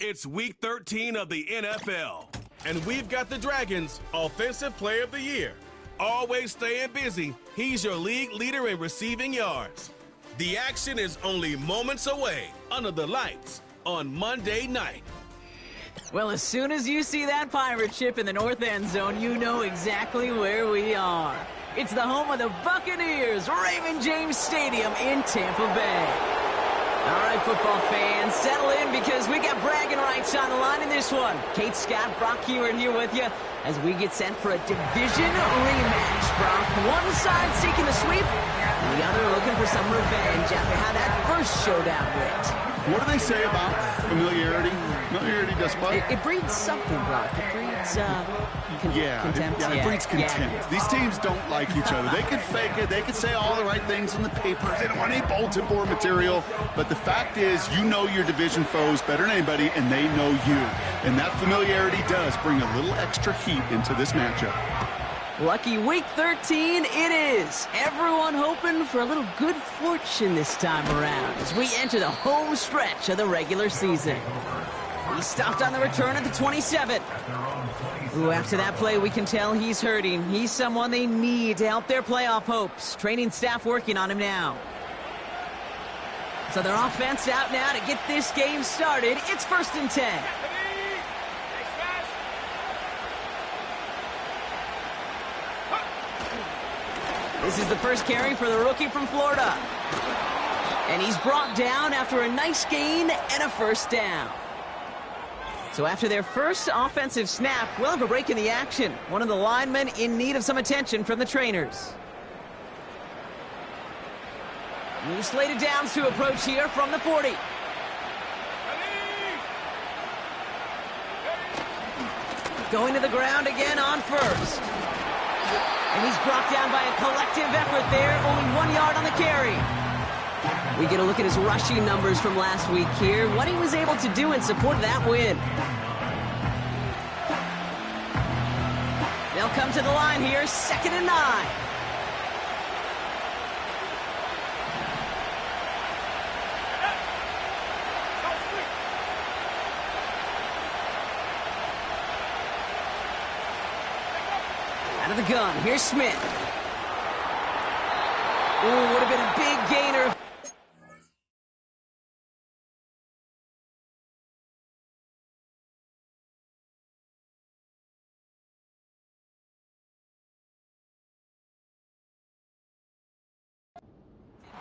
It's week 13 of the NFL, and we've got the Dragons Offensive Player of the Year. Always staying busy, he's your league leader in receiving yards. The action is only moments away under the lights on Monday night. Well, as soon as you see that pirate ship in the north end zone, you know exactly where we are. It's the home of the Buccaneers, Raymond James Stadium in Tampa Bay. All right, football fans, settle in because we got bragging rights on the line in this one. Kate Scott, Brock Hewitt here with you as we get set for a division rematch. Brock, one side seeking the sweep, and the other looking for some revenge after how that first showdown went. What do they say about familiarity? Familiarity does what? It breeds something, Brock. It breeds contempt. It breeds contempt. Yeah. These teams don't like each other. They can fake it. They can say all the right things in the paper. They don't want any bulletin board material. But the fact is, you know your division foes better than anybody, and they know you. And that familiarity does bring a little extra heat into this matchup. Lucky week 13 it is. Everyone hoping for a little good fortune this time around as we enter the home stretch of the regular season. He stopped on the return at the 27. Ooh, after that play, we can tell he's hurting. He's someone they need to help their playoff hopes. Training staff working on him now. So their offense out now to get this game started. It's 1st and 10. This is the first carry for the rookie from Florida. And he's brought down after a nice gain and a first down. So after their first offensive snap, we'll have a break in the action. One of the linemen in need of some attention from the trainers. New slated downs to approach here from the 40. Going to the ground again on first. And he's brought down by a collective effort there. Only 1 yard on the carry. We get a look at his rushing numbers from last week here. What he was able to do in support of that win. They'll come to the line here. 2nd and 9. Out of the gun, here's Smith. Ooh, would have been a big gainer.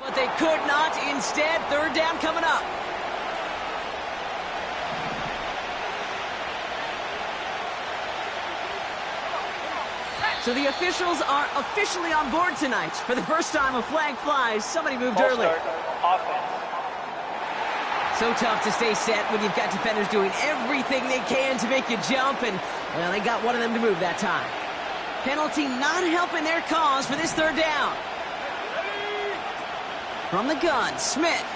But they could not. Instead, 3rd down coming up. So the officials are officially on board tonight. For the first time, a flag flies. Somebody moved early. So tough to stay set when you've got defenders doing everything they can to make you jump, and, well, they got one of them to move that time. Penalty not helping their cause for this 3rd down. From the gun, Smith.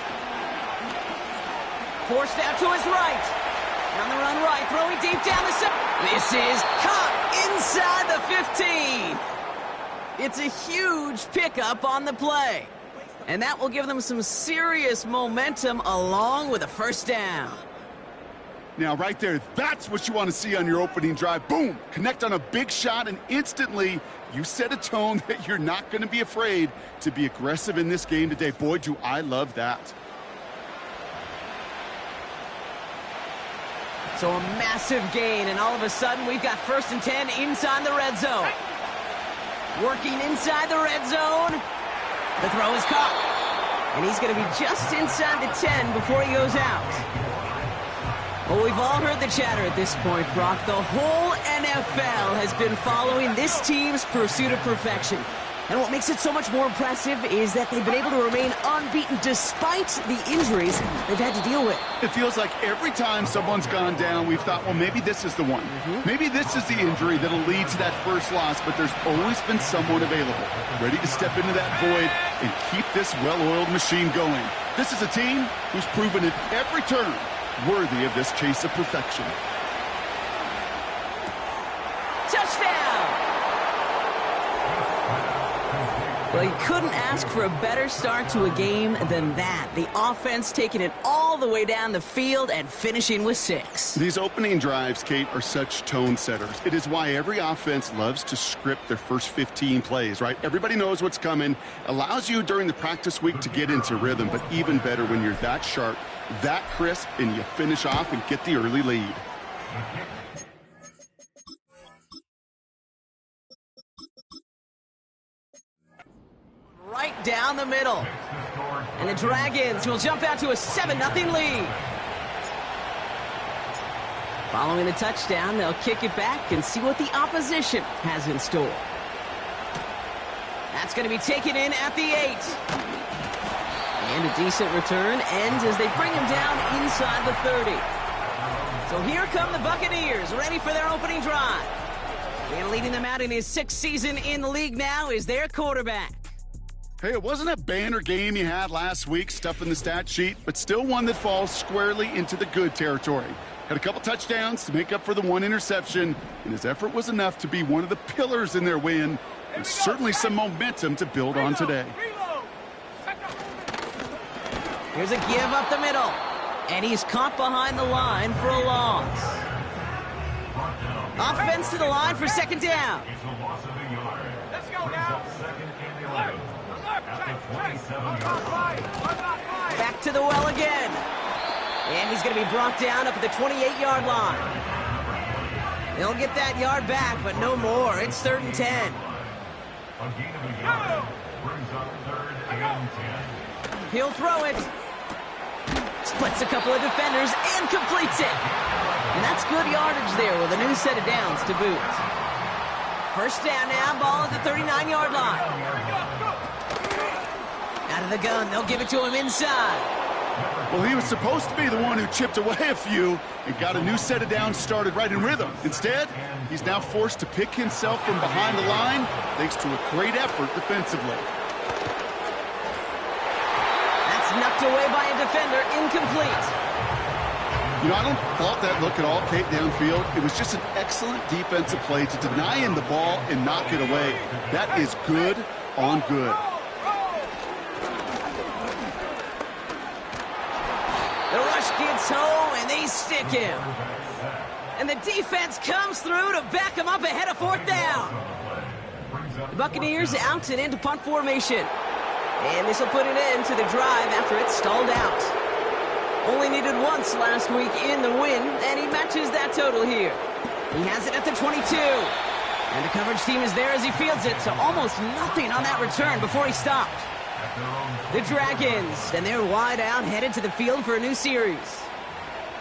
Forced out to his right. On the run right, throwing deep down the center. This is caught inside the 15. It's a huge pickup on the play. And that will give them some serious momentum along with a first down. Now, right there, that's what you want to see on your opening drive. Boom! Connect on a big shot, and instantly you set a tone that you're not going to be afraid to be aggressive in this game today. Boy, do I love that. So a massive gain, and all of a sudden we've got 1st and 10 inside the red zone. Working inside the red zone. The throw is caught. And he's going to be just inside the 10 before he goes out. Well, we've all heard the chatter at this point, Brock. The whole NFL has been following this team's pursuit of perfection. And what makes it so much more impressive is that they've been able to remain unbeaten despite the injuries they've had to deal with. It feels like every time someone's gone down, we've thought, well, maybe this is the one. Maybe this is the injury that'll lead to that first loss, but there's always been someone available, ready to step into that void and keep this well-oiled machine going. This is a team who's proven at every turn worthy of this chase of perfection. Touchdown! Well, you couldn't ask for a better start to a game than that. The offense taking it all the way down the field and finishing with 6. These opening drives, Kate, are such tone setters. It is why every offense loves to script their first 15 plays, right? Everybody knows what's coming. Allows you during the practice week to get into rhythm, but even better when you're that sharp, that crisp, and you finish off and get the early lead. Right down the middle. And the Dragons will jump out to a 7-0 lead. Following the touchdown, they'll kick it back and see what the opposition has in store. That's going to be taken in at the 8. And a decent return ends as they bring him down inside the 30. So here come the Buccaneers, ready for their opening drive. And leading them out in his 6th season in the league now is their quarterback. Hey, it wasn't a banner game you had last week, stuff in the stat sheet, but still one that falls squarely into the good territory. Had a couple touchdowns to make up for the 1 interception, and his effort was enough to be one of the pillars in their win, and certainly some momentum to build on today. Here's a give up the middle, and he's caught behind the line for a loss. Offense to the line for 2nd down. Let's go now. Back to the well again. And he's going to be brought down up at the 28-yard line. They'll get that yard back, but no more. It's 3rd and 10. He'll throw it. Splits a couple of defenders and completes it. And that's good yardage there with a new set of downs to boot. 1st down now, ball at the 39-yard line. Out of the gun, they'll give it to him inside. Well, he was supposed to be the one who chipped away a few and got a new set of downs started right in rhythm. Instead, he's now forced to pick himself from behind the line thanks to a great effort defensively. That's knocked away by a defender, incomplete. You know, I don't fault that look at all, Kate, downfield. It was just an excellent defensive play to deny him the ball and knock it away. That is good on good. The rush gets home, and they stick him. And the defense comes through to back him up ahead of 4th down. The Buccaneers out and into punt formation. And this will put an end to the drive after it's stalled out. Only needed once last week in the win, and he matches that total here. He has it at the 22. And the coverage team is there as he fields it, so almost nothing on that return before he stopped. The Dragons, and they're wide out, headed to the field for a new series.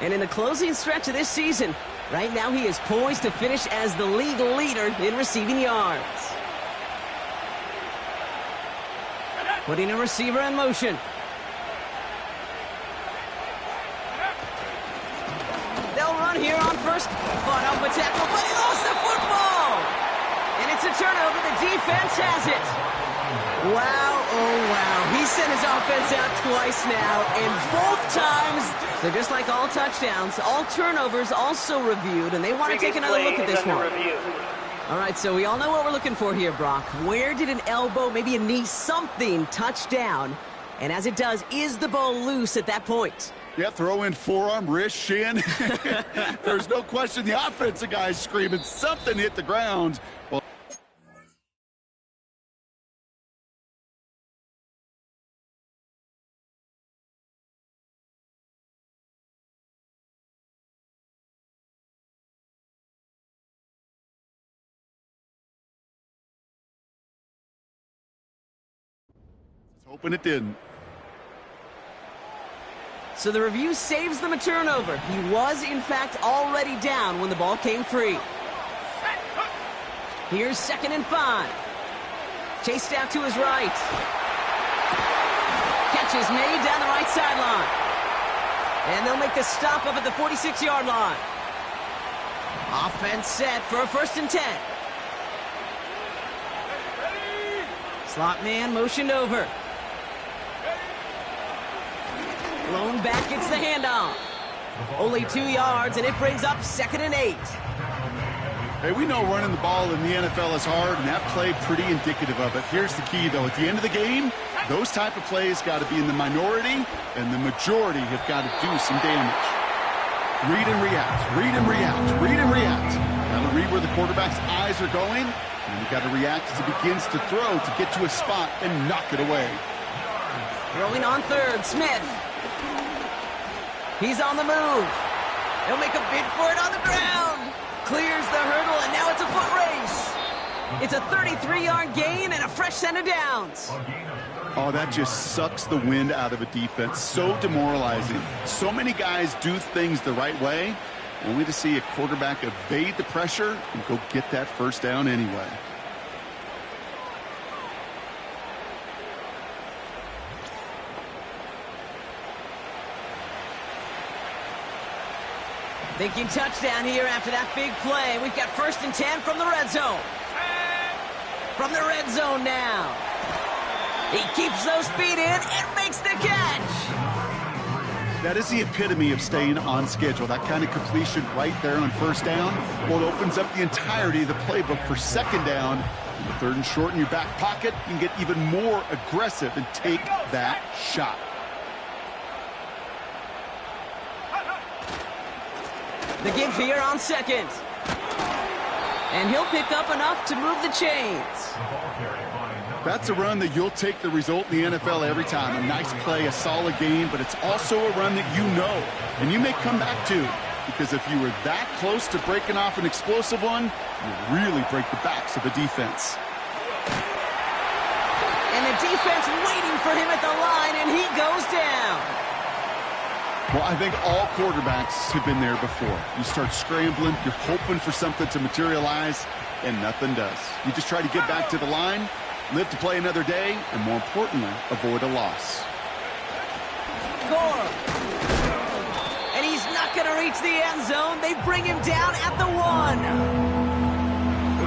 And in the closing stretch of this season, right now he is poised to finish as the league leader in receiving yards. Putting a receiver in motion. They'll run here on first. Fought off a tackle, but he lost the football! And it's a turnover. The defense has it. Wow, oh wow. He sent his offense out twice now, and both times. So just like all touchdowns, all turnovers also reviewed, and they want to take another look at this one. All right, so we all know what we're looking for here, Brock. Where did an elbow, maybe a knee, something touch down? And as it does, is the ball loose at that point? Yeah, throw in forearm, wrist, shin. There's no question the offensive guy's screaming something hit the ground. Well, hoping it didn't. So the review saves them a turnover. He was, in fact, already down when the ball came free. Here's 2nd and 5. Chased out to his right. Catch is made down the right sideline. And they'll make the stop up at the 46-yard line. Offense set for a 1st and 10. Slot man motioned over. Blown back, gets the handoff. Only 2 yards, and it brings up 2nd and 8. Hey, we know running the ball in the NFL is hard, and that play pretty indicative of it. Here's the key, though. At the end of the game, those type of plays got to be in the minority, and the majority have got to do some damage. Read and react, read and react, read and react. Got to read where the quarterback's eyes are going, and you got to react as he begins to throw to get to a spot and knock it away. Throwing on third, Smith. He's on the move. He'll make a bid for it on the ground. Clears the hurdle, and now it's a foot race. It's a 33-yard gain and a fresh set of downs. Oh, that just sucks the wind out of a defense. So demoralizing. So many guys do things the right way, only to see a quarterback evade the pressure and go get that first down anyway. Thinking touchdown here after that big play. We've got 1st and 10 from the red zone. From the red zone now. He keeps those feet in and makes the catch. That is the epitome of staying on schedule. That kind of completion right there on first down. Well, it opens up the entirety of the playbook for second down. In the 3rd and short in your back pocket, you can get even more aggressive and take that shot. The give here on 2nd. And he'll pick up enough to move the chains. That's a run that you'll take the result in the NFL every time. A nice play, a solid game, but it's also a run that you know, and you may come back to, because if you were that close to breaking off an explosive one, you really break the backs of the defense. And the defense waiting for him at the line, and he goes down. Well, I think all quarterbacks have been there before. You start scrambling, you're hoping for something to materialize, and nothing does. You just try to get back to the line, live to play another day, and more importantly, avoid a loss. Gore. And he's not going to reach the end zone. They bring him down at the 1.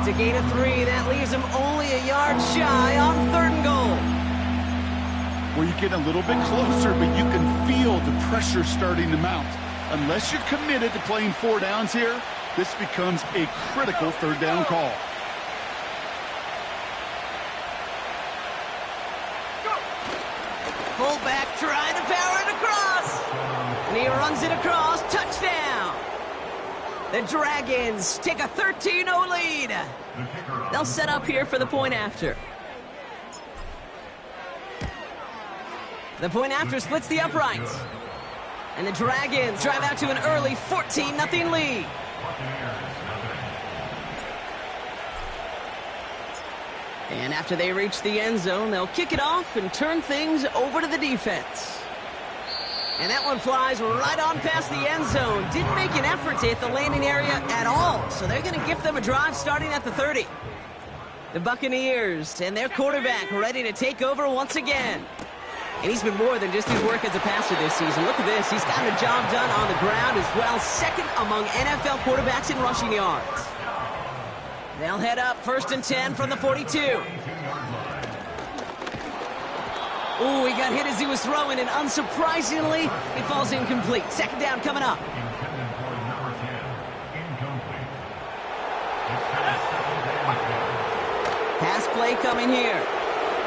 It's a gain of 3. That leaves him only a yard shy on 3rd and goal. Where you get a little bit closer, but you can feel the pressure starting to mount. Unless you're committed to playing 4 downs here, this becomes a critical 3rd down call. Fullback trying to power it across. And he runs it across. Touchdown. The Dragons take a 13-0 lead. They'll set up here for the point after. The point after splits the uprights. And the Dragons drive out to an early 14-0 lead. And after they reach the end zone, they'll kick it off and turn things over to the defense. And that one flies right on past the end zone. Didn't make an effort to hit the landing area at all. So they're going to gift them a drive starting at the 30. The Buccaneers and their quarterback ready to take over once again. And he's been more than just his work as a passer this season. Look at this. He's gotten the job done on the ground as well. 2nd among NFL quarterbacks in rushing yards. They'll head up 1st and 10 from the 42. Ooh, he got hit as he was throwing, and unsurprisingly, he falls incomplete. 2nd down coming up. Pass play coming here.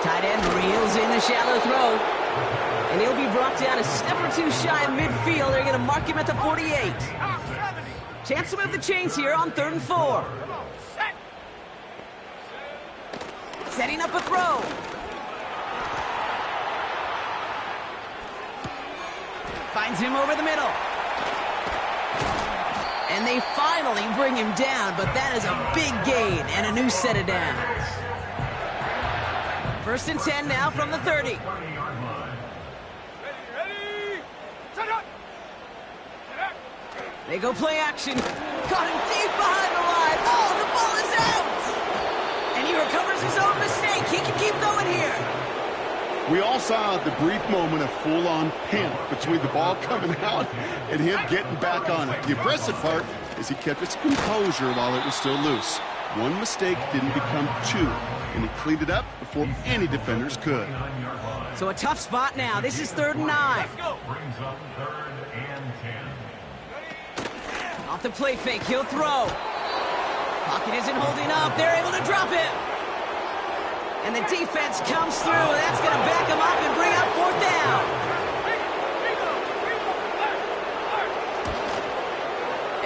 Tight end reels in the shallow throw. And he'll be brought down a step or 2 shy of midfield. They're going to mark him at the 48. Chance to move the chains here on 3rd and 4. Setting up a throw. Finds him over the middle. And they finally bring him down, but that is a big gain and a new set of downs. 1st and 10 now from the 30. They go play action. Caught him deep behind the line. Oh, the ball is out! And he recovers his own mistake. He can keep going here. We all saw the brief moment of full-on panic between the ball coming out and him getting back on it. The impressive part is he kept his composure while it was still loose. One mistake didn't become 2, and he cleaned it up before any defenders could. So a tough spot now. This is 3rd and 9. Off the play fake, he'll throw. Pocket isn't holding up. They're able to drop it. And the defense comes through. That's going to back them up and bring up 4th down.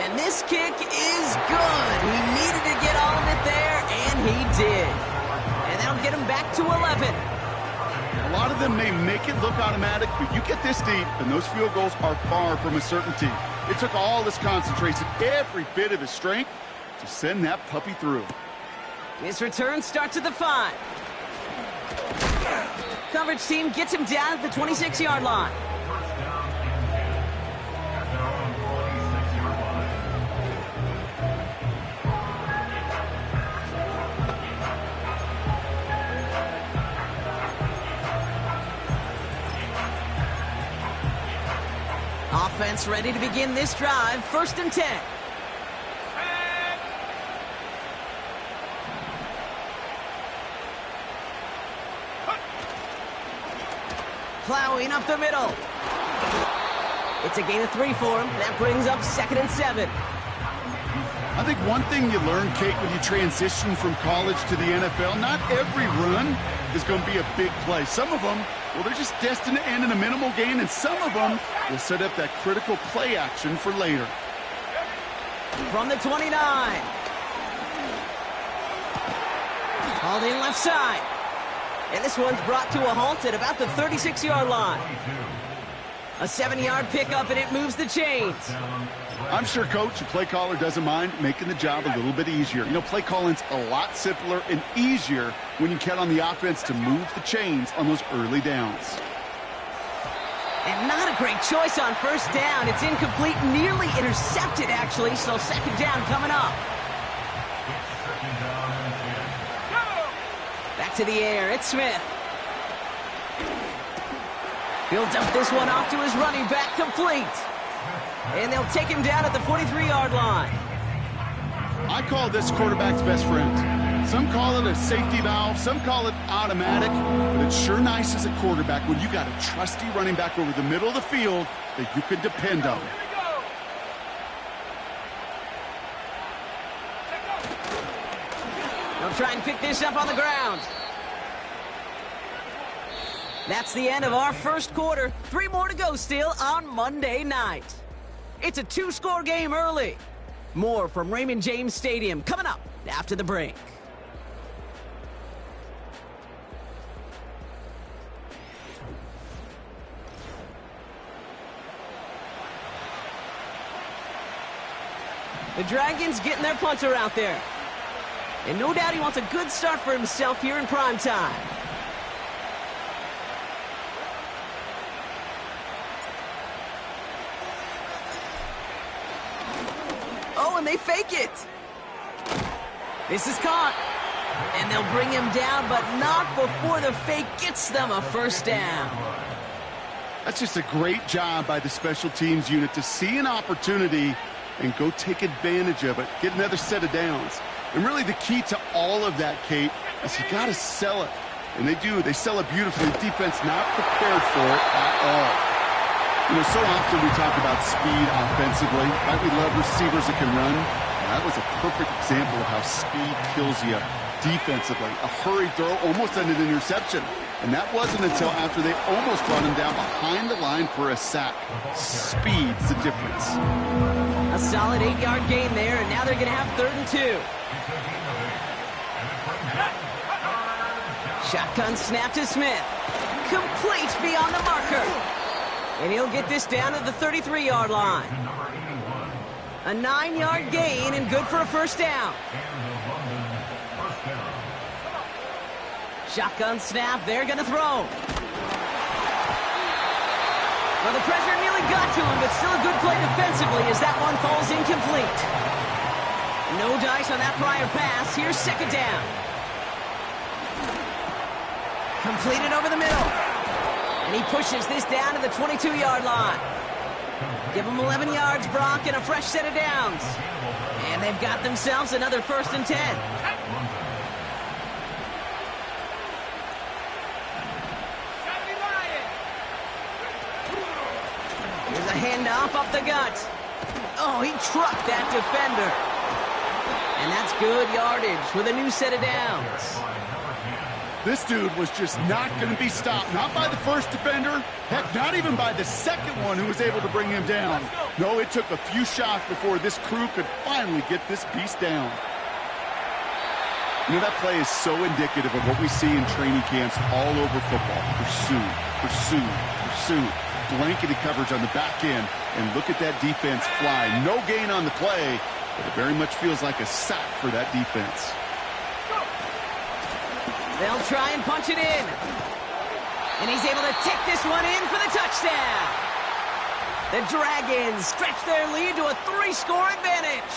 And this kick is good. He needed to get all of it there, and he did. And that'll get him back to 11. A lot of them may make it look automatic, but you get this deep, and those field goals are far from a certainty. It took all his concentration, every bit of his strength, to send that puppy through. This return starts at the 5. Coverage team gets him down at the 26-yard line. Offense ready to begin this drive. 1st and 10. Plowing up the middle. It's a gain of 3 for him. That brings up 2nd and 7. I think one thing you learn, Kate, when you transition from college to the NFL, not every run is going to be a big play. Some of them, well, they're just destined to end in a minimal gain, and some of them will set up that critical play action for later. From the 29. Hauled in left side. And this one's brought to a halt at about the 36-yard line. A 7-yard pickup, and it moves the chains. I'm sure, Coach, the play caller doesn't mind making the job a little bit easier. You know, play calling's a lot simpler and easier when you count on the offense to move the chains on those early downs. And not a great choice on 1st down. It's incomplete, nearly intercepted, actually, so 2nd down coming up. Back to the air, it's Smith. He'll dump this one off to his running back, complete. And they'll take him down at the 43-yard line. I call this quarterback's best friend. Some call it a safety valve, some call it automatic, but it's sure nice as a quarterback when you got a trusty running back over the middle of the field that you can depend on. They'll try and pick this up on the ground. That's the end of our 1st quarter. 3 more to go still on Monday night. It's a 2-score game early. More from Raymond James Stadium coming up after the break. The Dragons getting their punter out there. And no doubt he wants a good start for himself here in prime time. Oh, and they fake it. This is caught. And they'll bring him down, but not before the fake gets them a 1st down. That's just a great job by the special teams unit to see an opportunity and go take advantage of it, get another set of downs. And really the key to all of that, Kate, is you got to sell it. And they do. They sell it beautifully. Defense not prepared for it at all. You know, so often we talk about speed offensively, right? We love receivers that can run. That was a perfect example of how speed kills you defensively. A hurried throw almost ended an interception. And that wasn't until after they almost brought him down behind the line for a sack. Speed's the difference. A solid 8-yard gain there, and now they're going to have 3rd and 2. Shotgun snap to Smith. Complete beyond the marker. And he'll get this down to the 33-yard line. A 9-yard gain and good for a 1st down. Shotgun snap, they're going to throw. Well, the pressure nearly got to him, but still a good play defensively as that one falls incomplete. No dice on that prior pass. Here's 2nd down. Completed over the middle. And he pushes this down to the 22-yard line. Give them 11 yards, Brock, and a fresh set of downs. And they've got themselves another 1st and 10. Here's a handoff up the gut. Oh, he trucked that defender. And And that's good yardage with a new set of downs. This dude was just not going to be stopped. Not by the first defender. Heck, not even by the second one who was able to bring him down. No, it took a few shots before this crew could finally get this beast down. You know, that play is so indicative of what we see in training camps all over football. Pursue, pursue, pursue. Blanketed coverage on the back end. And look at that defense fly. No gain on the play, but it very much feels like a sack for that defense. They'll try and punch it in. And he's able to tick this one in for the touchdown. The Dragons stretch their lead to a 3-score advantage.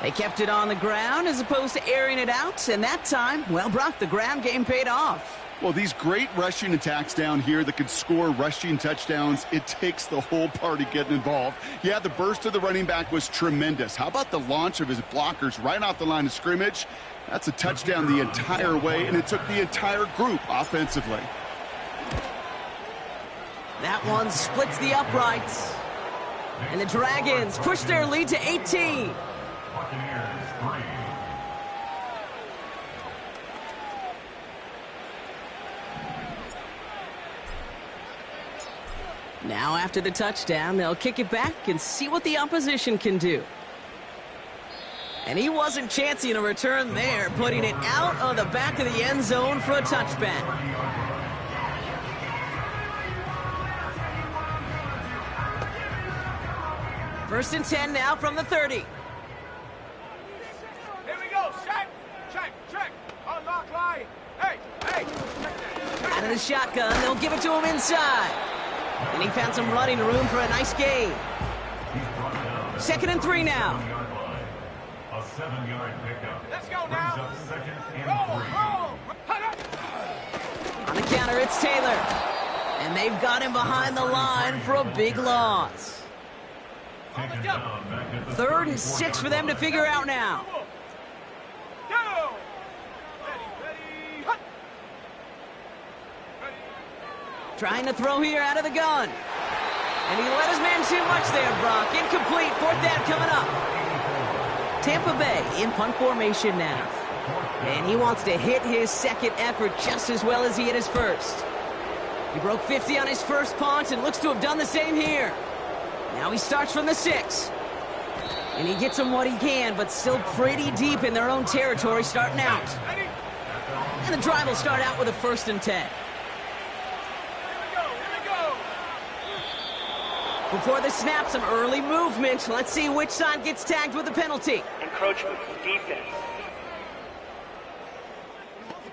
They kept it on the ground as opposed to airing it out. And that time, well, Brock, the ground game paid off. Well, these great rushing attacks down here that could score rushing touchdowns, it takes the whole party getting involved. Yeah, the burst of the running back was tremendous. How about the launch of his blockers right off the line of scrimmage? That's a touchdown the entire way, and it took the entire group offensively. That one splits the uprights. And the Dragons push their lead to 18. Buccaneers 3. Now after the touchdown, they'll kick it back and see what the opposition can do. And he wasn't chancing a return there, putting it out of the back of the end zone for a touchback. First and 10 now from the 30. Here we go. Check. Unlock line. Hey. Out of the shotgun, they'll give it to him inside. And he found some running room for a nice gain. Second and 3 now. A 7-yard pickup. Let's go now. Brings up second and 3. On the counter, it's Taylor. And they've got him behind the line for a big loss. Taken down back at the 3rd and 6 for them to figure out now. Go. Ready. Trying to throw here out of the gun. And he let his man too much there, Brock. Incomplete. 4th down coming up. Tampa Bay in punt formation now. And he wants to hit his second effort just as well as he hit his first. He broke 50 on his first punt and looks to have done the same here. Now he starts from the 6. And he gets him what he can, but still pretty deep in their own territory starting out. And the drive will start out with a 1st and 10. Before the snap, some early movement. Let's see which side gets tagged with the penalty. Encroachment defense.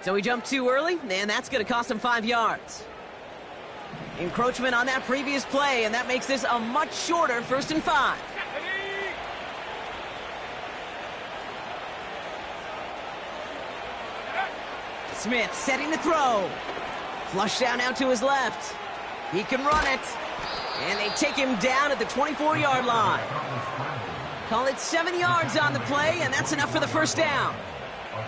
So he jumped too early, and that's going to cost him 5 yards. Encroachment on that previous play, and that makes this a much shorter 1st and 5. Smith setting the throw. Flush down out to his left. He can run it. And they take him down at the 24-yard line. Call it 7 yards on the play, and that's enough for the 1st down.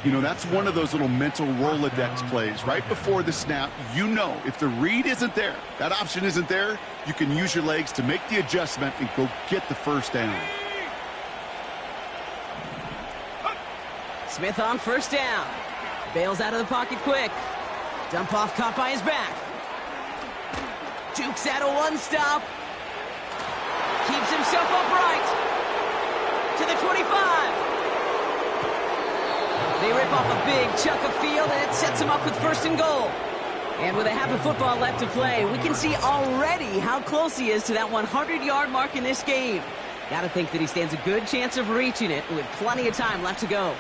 You know, that's one of those little mental Rolodex plays. Right before the snap, you know if the read isn't there, that option isn't there, you can use your legs to make the adjustment and go get the 1st down. Smith on 1st down. Bails out of the pocket quick. Dump off caught by his back. Jukes out a 1-stop. Keeps himself upright. To the 25. They rip off a big chunk of field, and it sets him up with 1st and goal. And with a half of football left to play, we can see already how close he is to that 100-yard mark in this game. Got to think that he stands a good chance of reaching it with plenty of time left to go.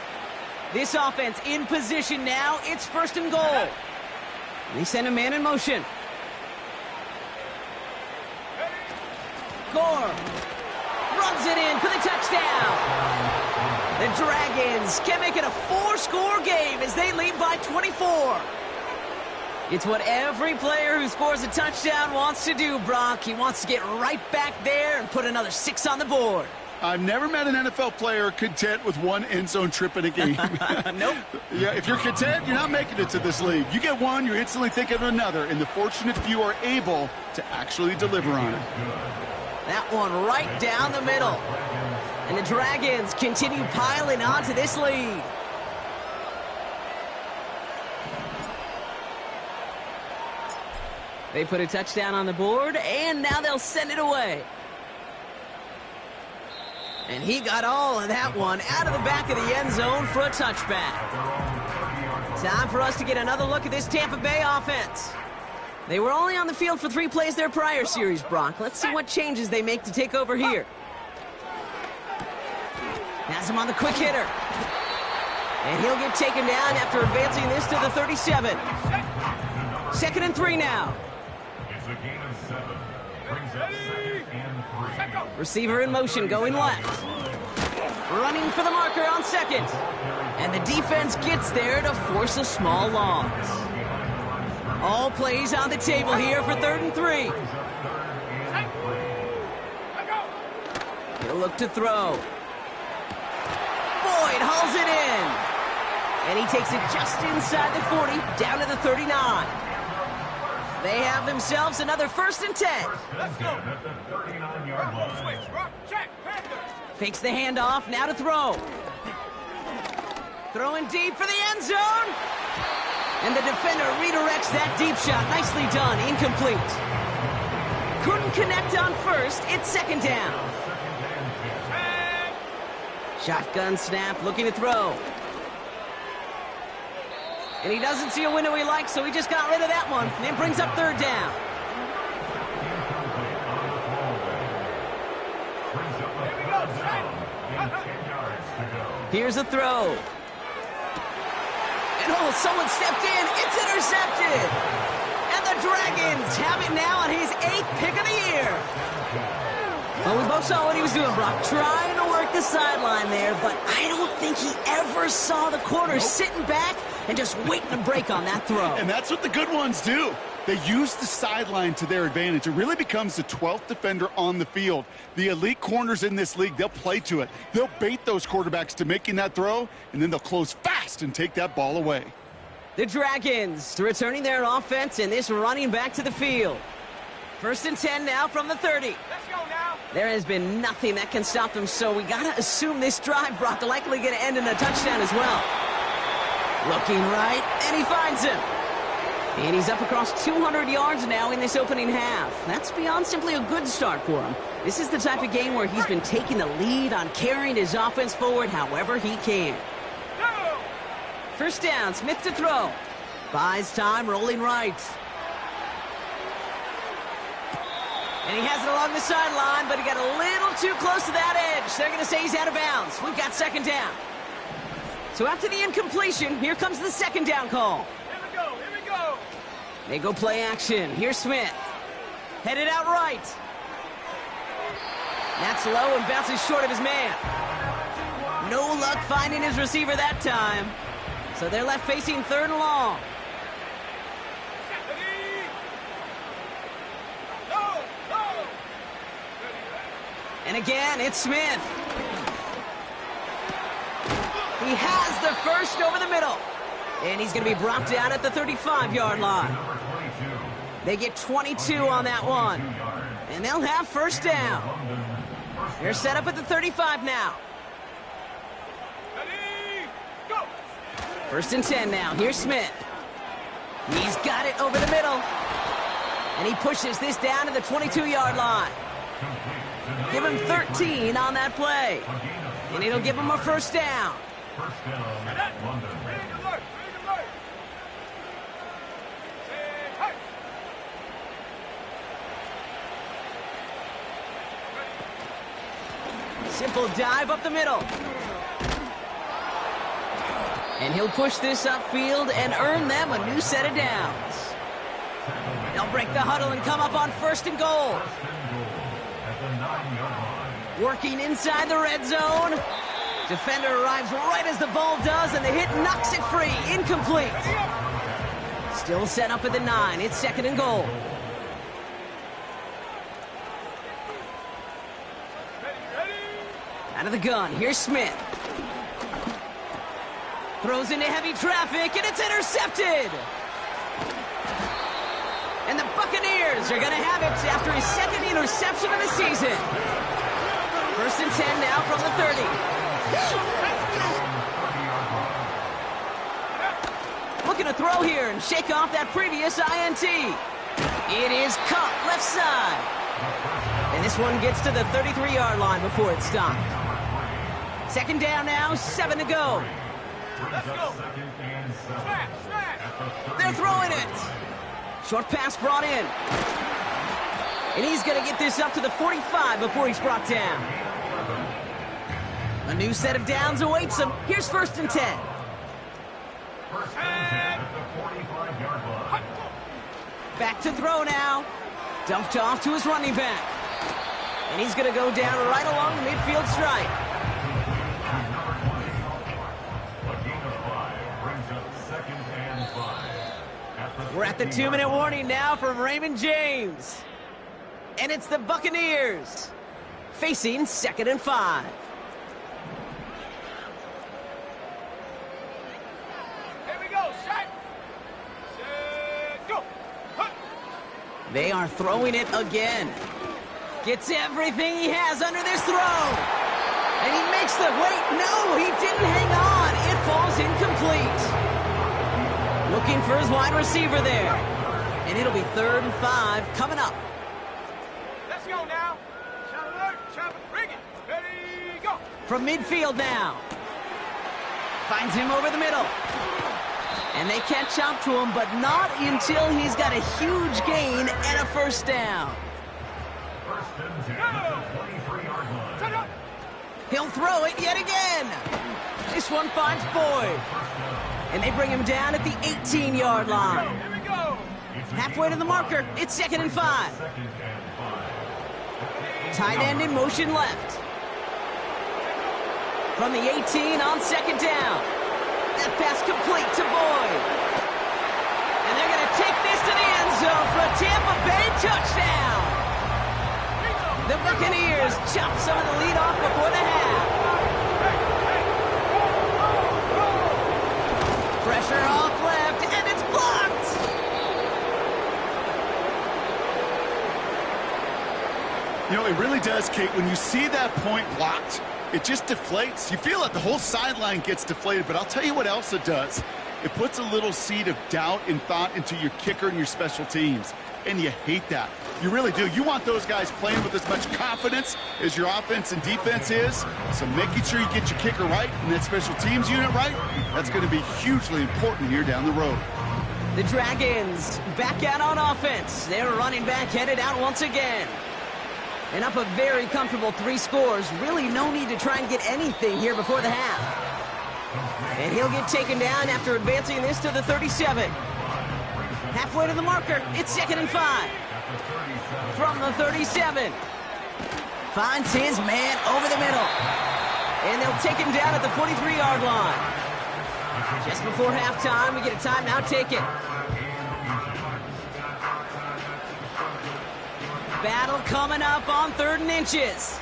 This offense in position now. It's 1st and goal. They send a man in motion. Gore runs it in for the touchdown. The Dragons can make it a 4-score game as they lead by 24. It's what every player who scores a touchdown wants to do, Brock. He wants to get right back there and put another 6 on the board. I've never met an NFL player content with one end zone trip in a game. Nope. Yeah, if you're content, you're not making it to this league. You get one, you're instantly thinking of another, and the fortunate few are able to actually deliver on it. That one right down the middle. And the Dragons continue piling onto this lead. They put a touchdown on the board, and now they'll send it away. And he got all of that one out of the back of the end zone for a touchback. Time for us to get another look at this Tampa Bay offense. They were only on the field for 3 plays their prior series, Brock. Let's see what changes they make to take over here. Has him on the quick hitter. And he'll get taken down after advancing this to the 37. 2nd and 3 now. It's a gain of 7. Brings up 2nd and 3. Receiver in motion, going left. Running for the marker on 2nd. And the defense gets there to force a small loss. All plays on the table here for 3rd and 3. He'll look to throw. Boyd hauls it in. And he takes it just inside the 40, down to the 39. They have themselves another 1st and 10. Let's go. At the 39-yard line. Fakes the handoff, now to throw. Throwing deep for the end zone. And the defender redirects that deep shot. Nicely done, incomplete. Couldn't connect on 1st, it's 2nd down. Shotgun snap, looking to throw. And he doesn't see a window he likes, so he just got rid of that one. And it brings up 3rd down. Here's a throw. And oh, someone stepped in. It's intercepted. And the Dragons have it now on his 8th pick of the year. Well, we both saw what he was doing, Brock. Trying to work the sideline there, but I don't think he ever saw the corner sitting back and just waiting to break on that throw. And that's what the good ones do. They use the sideline to their advantage. It really becomes the 12th defender on the field. The elite corners in this league, they'll play to it. They'll bait those quarterbacks to making that throw, and then they'll close fast and take that ball away. The Dragons returning their offense and this running back to the field. 1st and 10 now from the 30. Let's go now. There has been nothing that can stop them, so we got to assume this drive, Brock, likely going to end in a touchdown as well. Looking right, and he finds him. And he's up across 200 yards now in this opening half. That's beyond simply a good start for him. This is the type of game where he's been taking the lead on carrying his offense forward however he can. 1st down, Smith to throw. Buys time, rolling right. And he has it along the sideline, but he got a little too close to that edge. They're going to say he's out of bounds. We've got 2nd down. So after the incompletion, here comes the 2nd down call. Here we go. Here we go. They go play action. Here's Smith. Headed out right. That's low and bounces short of his man. No luck finding his receiver that time. So they're left facing 3rd and long. And again, it's Smith. He has the 1st over the middle. And he's going to be brought down at the 35-yard line. They get 22 on that one. And they'll have 1st down. They're set up at the 35 now. 1st and 10 now. Here's Smith. He's got it over the middle. And he pushes this down to the 22-yard line. Give him 13 on that play. And it'll give him a 1st down. 1st down, London. Simple dive up the middle. And he'll push this upfield and earn them a new set of downs. They'll break the huddle and come up on 1st and goal. Working inside the red zone. Defender arrives right as the ball does, and the hit knocks it free. Incomplete. Still set up at the 9. It's 2nd and goal. Out of the gun, here's Smith. Throws into heavy traffic, and it's intercepted. And the Buccaneers are going to have it after his 2nd interception of the season. First and 10 now from the 30. Looking to throw here and shake off that previous INT. It is caught left side. And this one gets to the 33-yard line before it's stopped. Second down now, 7 to go. Let's go. Smash, smash. They're throwing it. Short pass brought in. And he's going to get this up to the 45 before he's brought down. A new set of downs awaits him. Here's first and 10. Back to throw now. Dumped off to his running back. And he's going to go down right along the midfield stripe. We're at the 2-minute warning now from Raymond James. And it's the Buccaneers facing 2nd and 5. Here we go. Set, go. They are throwing it again. Gets everything he has under this throw. And he makes the, wait, no, he didn't hang on. It falls incomplete. Looking for his wide receiver there. And it'll be 3rd and 5 coming up. Let's go now. Shot alert, chop it, bring it. Ready, go. From midfield now. Finds him over the middle. And they catch up to him, but not until he's got a huge gain and a first down. He'll throw it yet again. This one finds Boyd. And they bring him down at the 18-yard line. Here we go. Halfway to the marker, it's 2nd and 5. Tight end in motion left. From the 18 on 2nd down. That pass complete to Boyd. And they're going to take this to the end zone for a Tampa Bay touchdown. The Buccaneers chop some of the lead off before the half. Pressure off left, and it's blocked. You know, it really does, Kate. When you see that point blocked, it just deflates. You feel like the whole sideline gets deflated, but I'll tell you what else it does. It puts a little seed of doubt and thought into your kicker and your special teams, and you hate that. You really do. You want those guys playing with as much confidence as your offense and defense is, so making sure you get your kicker right and that special teams unit right, that's going to be hugely important here down the road. The Dragons back out on offense. Their running back headed out once again. And up a very comfortable 3 scores. Really no need to try and get anything here before the half. And he'll get taken down after advancing this to the 37. Halfway to the marker, it's 2nd and 5. From the 37. Finds his man over the middle. And they'll take him down at the 43-yard line. Just before halftime, we get a timeout taken. Battle coming up on 3rd and inches.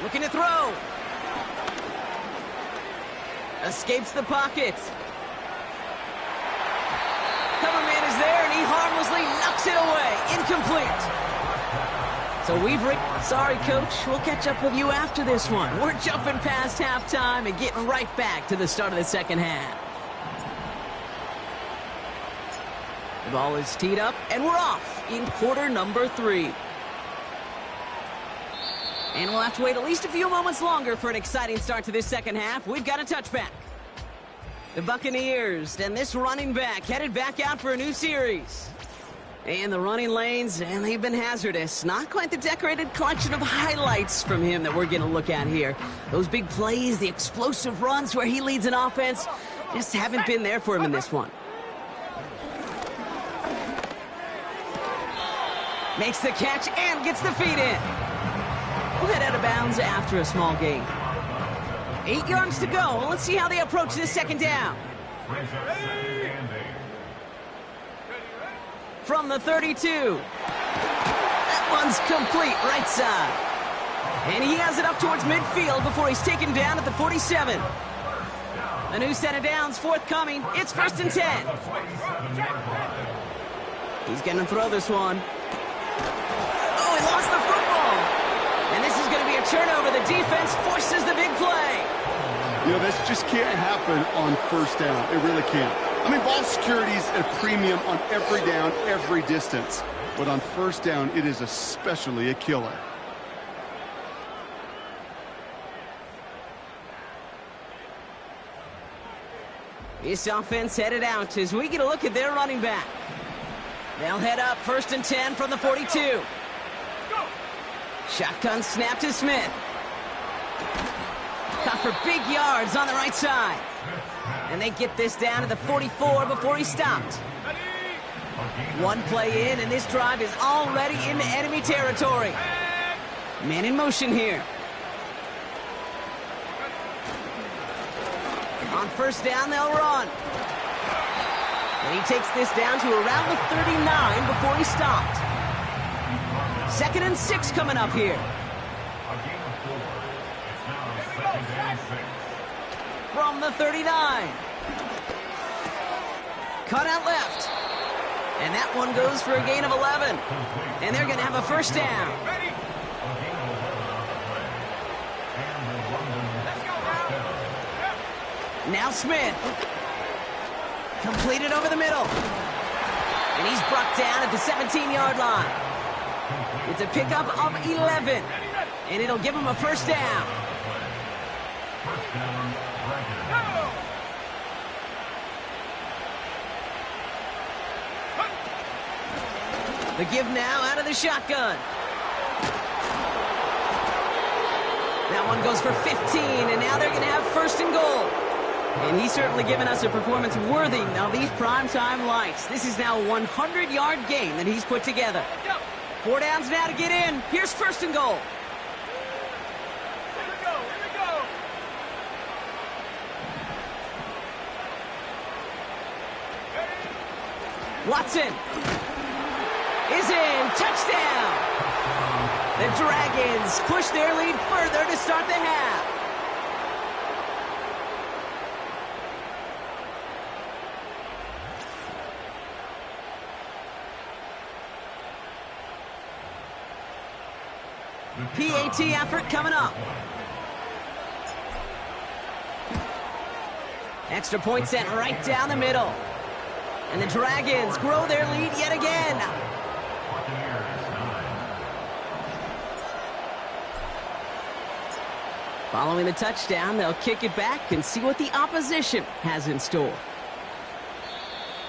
Looking to throw. Escapes the pocket. Cover man is there, and he harmlessly knocks it away. Incomplete. So sorry, Coach. We'll catch up with you after this one. We're jumping past halftime and getting right back to the start of the second half. The ball is teed up, and we're off in quarter number 3. And we'll have to wait at least a few moments longer for an exciting start to this second half. We've got a touchback. The Buccaneers and this running back headed back out for a new series. And the running lanes, and they've been hazardous. Not quite the decorated collection of highlights from him that we're going to look at here. Those big plays, the explosive runs where he leads an offense, just haven't been there for him in this one. Makes the catch and gets the feet in. We'll head out of bounds after a small gain. 8 yards to go. Let's see how they approach this second down. From the 32. That one's complete, right side. And he has it up towards midfield before he's taken down at the 47. A new set of downs forthcoming. It's 1st and 10. He's going to throw this one. Oh, he lost the football. turnover. The defense forces the big play. You know, this just can't happen on first down. It really can't. I mean, ball security is a premium on every down, every distance. But on first down, it is especially a killer. This offense headed out as we get a look at their running back. They'll head up 1st and 10 from the 42. Shotgun snap to Smith. Caught for big yards on the right side. And they get this down to the 44 before he stopped. One play in, and this drive is already into enemy territory. Man in motion here. On first down, they'll run. And he takes this down to around the 39 before he stopped. 2nd and 6 coming up here. From the 39. Cut out left. And that one goes for a gain of 11. And they're going to have a first down. Now Smith. Completed over the middle. And he's brought down at the 17-yard line. It's a pickup of 11. And it'll give him a first down. The give now out of the shotgun. That one goes for 15, and now they're going to have 1st and goal. And he's certainly given us a performance worthy of these primetime lights. This is now a 100-yard game that he's put together. 4 downs now to get in. Here's 1st and goal. Here we go, here we go. Watson is in. Touchdown! The Dragons push their lead further to start the half. PAT effort coming up. Extra point sent right down the middle. And the Dragons grow their lead yet again. Following the touchdown, they'll kick it back and see what the opposition has in store.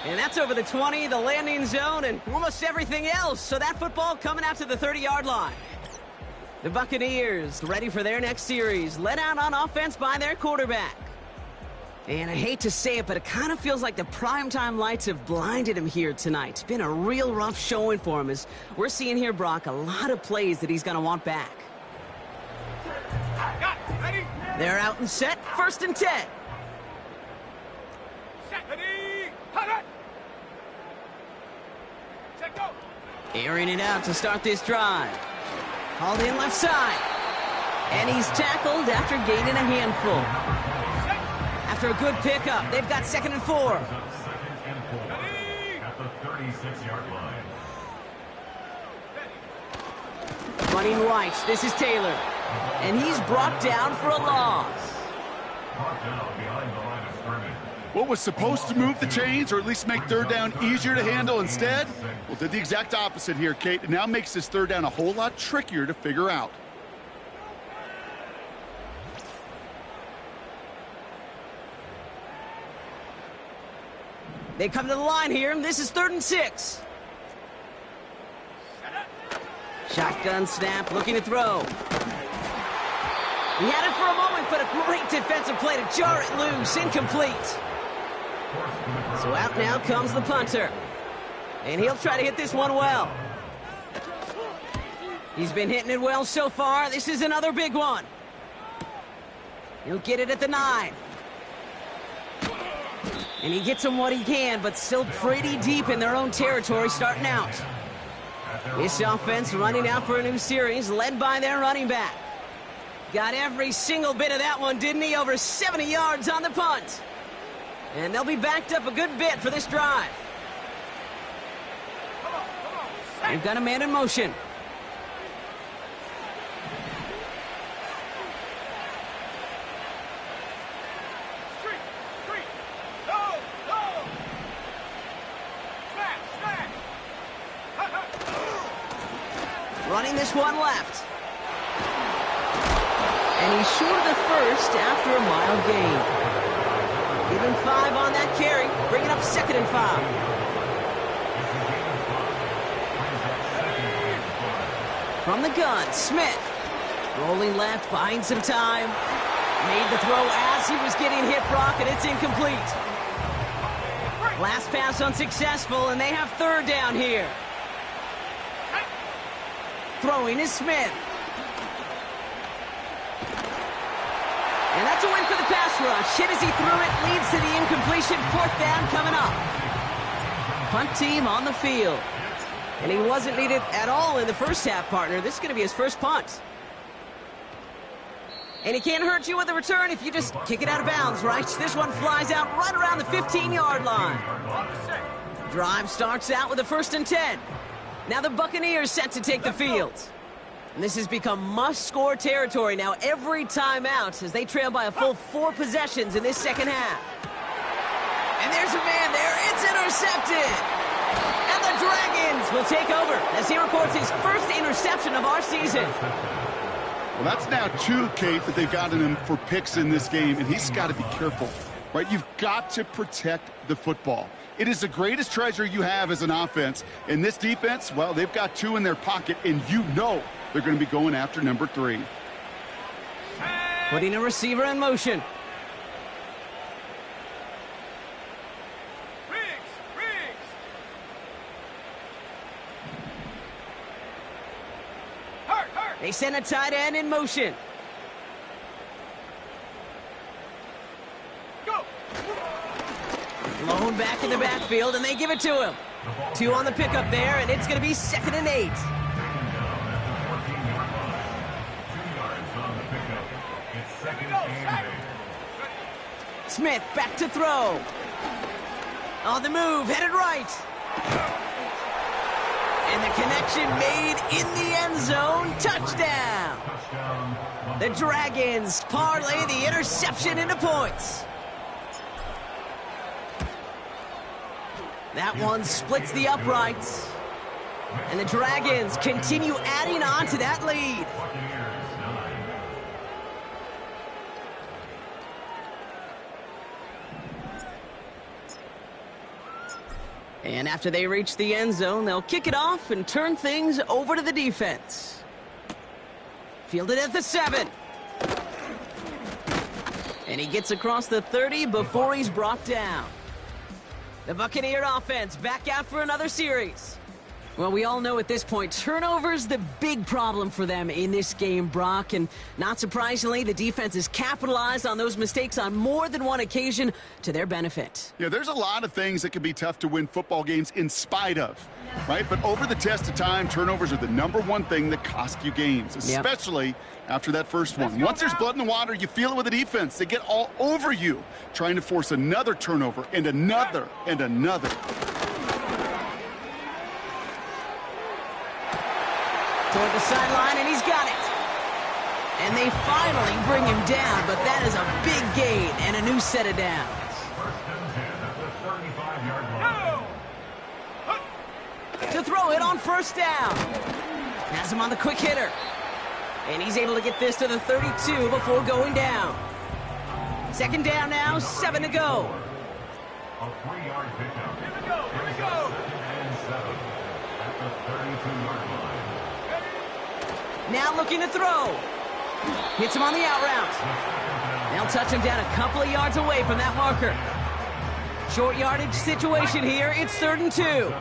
And that's over the 20, the landing zone, and almost everything else. So that football coming out to the 30-yard line. The Buccaneers ready for their next series, led out on offense by their quarterback. And I hate to say it, but it kind of feels like the primetime lights have blinded him here tonight. It's been a real rough showing for him, as we're seeing here, Brock, a lot of plays that he's going to want back. They're out and set, 1st and 10. Airing it out to start this drive. Hauled in left side. And he's tackled after gaining a handful. After a good pickup, they've got 2nd and 4. At the 36-yard line. Running right, this is Taylor. And he's brought down for a loss. Brought down behind the line of scrimmage. What was supposed to move the chains or at least make 3rd down easier to handle instead? Well, did the exact opposite here, Kate. It now makes this 3rd down a whole lot trickier to figure out. They come to the line here, and this is 3rd and 6. Shotgun snap, looking to throw. He had it for a moment, but a great defensive play to jar it loose, incomplete. So out now comes the punter. And he'll try to hit this one well. He's been hitting it well so far. This is another big one. He'll get it at the 9. And he gets them what he can, but still pretty deep in their own territory starting out. This offense running out for a new series, led by their running back. Got every single bit of that one, didn't he? Over 70 yards on the punt. And they'll be backed up a good bit for this drive. They've got a man in motion. Running this one left. And he's short of the first after a mild gain. Give him 5 on that carry. Bringing up 2nd and 5. From the gun, Smith. Rolling left, buying some time. Made the throw as he was getting hit, Brock, and it's incomplete. Last pass unsuccessful, and they have 3rd down here. Throwing is Smith. And that's a win for the pass rush. Hit as he threw it, leads to the incompletion. 4th down coming up. Punt team on the field. And he wasn't needed at all in the first half, partner. This is going to be his first punt. And he can't hurt you with a return if you just kick it out of bounds, right? This one flies out right around the 15-yard line. Drive starts out with a 1st and 10. Now the Buccaneers set to take the field. And this has become must-score territory now every time out as they trail by a full 4 possessions in this second half. And there's a man there. It's intercepted. And the Dragons will take over as he records his first interception of our season. Well, that's now 2, Kate, that they've gotten him for picks in this game, and he's got to be careful, right? You've got to protect the football. It is the greatest treasure you have as an offense. And this defense, well, they've got 2 in their pocket, and you know they're going to be going after number 3. Putting a receiver in motion. They send a tight end in motion. Go. Blown back in the backfield, and they give it to him. 2 on the pickup there, and it's going to be 2nd and 8. Smith back to throw. On the move, headed right. And the connection made in the end zone. Touchdown. The Dragons parlay the interception into points. That one splits the uprights. And the Dragons continue adding on to that lead. And after they reach the end zone, they'll kick it off and turn things over to the defense. Fielded at the 7. And he gets across the 30 before he's brought down. The Buccaneer offense back out for another series. Well, we all know at this point, turnovers the big problem for them in this game, Brock. And not surprisingly, the defense has capitalized on those mistakes on more than one occasion to their benefit. Yeah, there's a lot of things that can be tough to win football games in spite of, right? But over the test of time, turnovers are the #1 thing that cost you games, especially after that first one. Once there's blood in the water, you feel it with the defense. They get all over you, trying to force another turnover and another and another. Toward the sideline, and he's got it. And they finally bring him down, but that is a big gain and a new set of downs. To throw it on 1st down. Has him on the quick hitter. And he's able to get this to the 32 before going down. 2nd down now, 7 to go. A 3-yard pickup. Here we go. Here we go. And 7 at the 32-yard line. Now looking to throw. Hits him on the out route. They'll touch him down a couple of yards away from that marker. Short yardage situation here. It's 3rd and 2.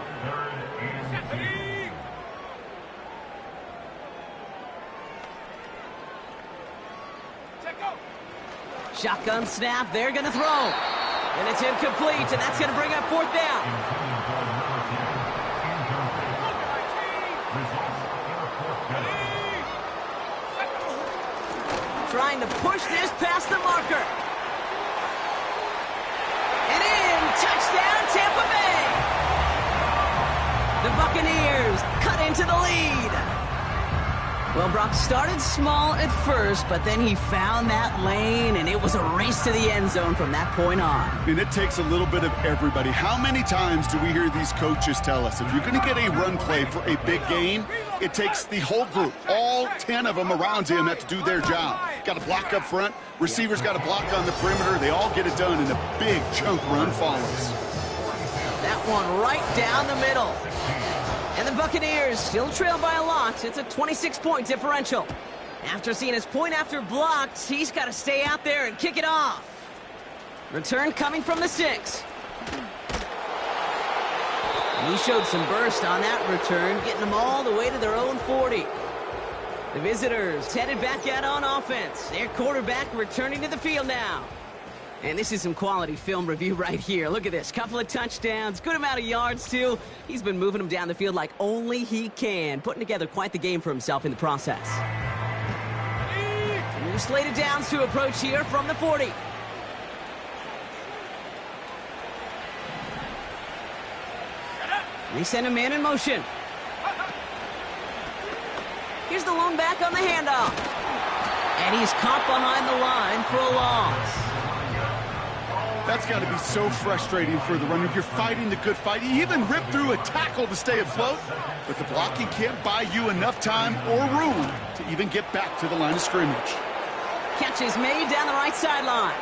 Shotgun snap. They're going to throw. And it's incomplete, and that's going to bring up 4th down. Trying to push this past the marker. And in, touchdown Tampa Bay. The Buccaneers cut into the lead. Well, Brock started small at first, but then he found that lane, and it was a race to the end zone from that point on. And it takes a little bit of everybody. How many times do we hear these coaches tell us, if you're going to get a run play for a big gain, it takes the whole group, all 10 of them around him have to do their job. Got to block up front, receivers got to block on the perimeter, they all get it done, and a big chunk run follows. That one right down the middle. And the Buccaneers still trail by a lot. It's a 26-point differential. After seeing his point after blocked, he's got to stay out there and kick it off. Return coming from the 6. And he showed some burst on that return, getting them all the way to their own 40. The visitors headed back out on offense. Their quarterback returning to the field now. And this is some quality film review right here. Look at this. Couple of touchdowns. Good amount of yards, too. He's been moving them down the field like only he can. Putting together quite the game for himself in the process. New slated downs to approach here from the 40. They send him in motion. Here's the lone back on the handoff. And he's caught behind the line for a loss. That's got to be so frustrating for the runner. You're fighting the good fight. He even ripped through a tackle to stay afloat, but the blocking can't buy you enough time or room to even get back to the line of scrimmage. Catch is made down the right sideline.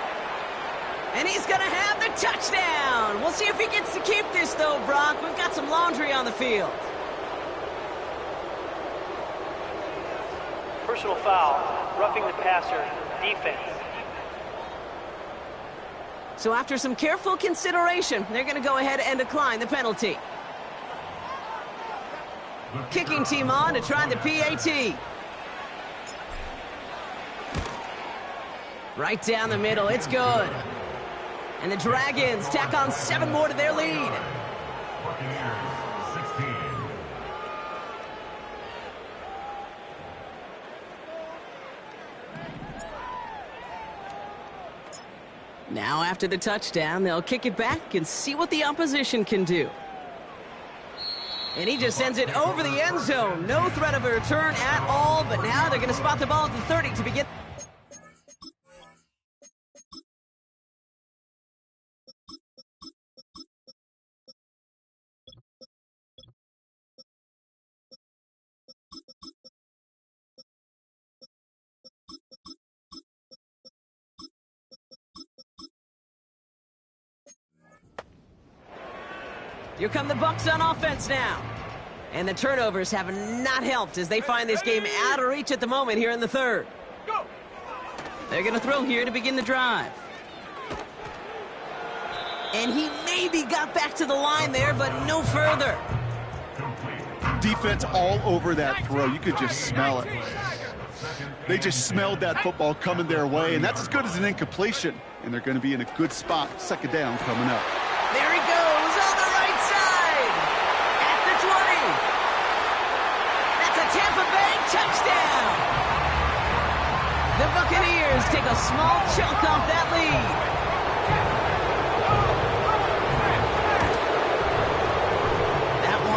And he's going to have the touchdown. We'll see if he gets to keep this, though, Brock. We've got some laundry on the field. Personal foul, roughing the passer, defense. So after some careful consideration, they're going to go ahead and decline the penalty. Kicking team on to try the PAT. Right down the middle, it's good. And the Dragons tack on 7 more to their lead. Buccaneers, 16. Now after the touchdown, they'll kick it back and see what the opposition can do. And he just sends it over the end zone. No threat of a return at all, but now they're going to spot the ball at the 30 to begin. Here come the Bucs on offense now. And the turnovers have not helped as they find this game out of reach at the moment here in the 3rd. They're going to throw here to begin the drive. And he maybe got back to the line there, but no further. Defense all over that throw. You could just smell it. They just smelled that football coming their way, and that's as good as an incompletion. And they're going to be in a good spot. 2nd down coming up. There he goes on the right side. At the 20. That's a Tampa Bay touchdown. The Buccaneers take a small chunk off that lead.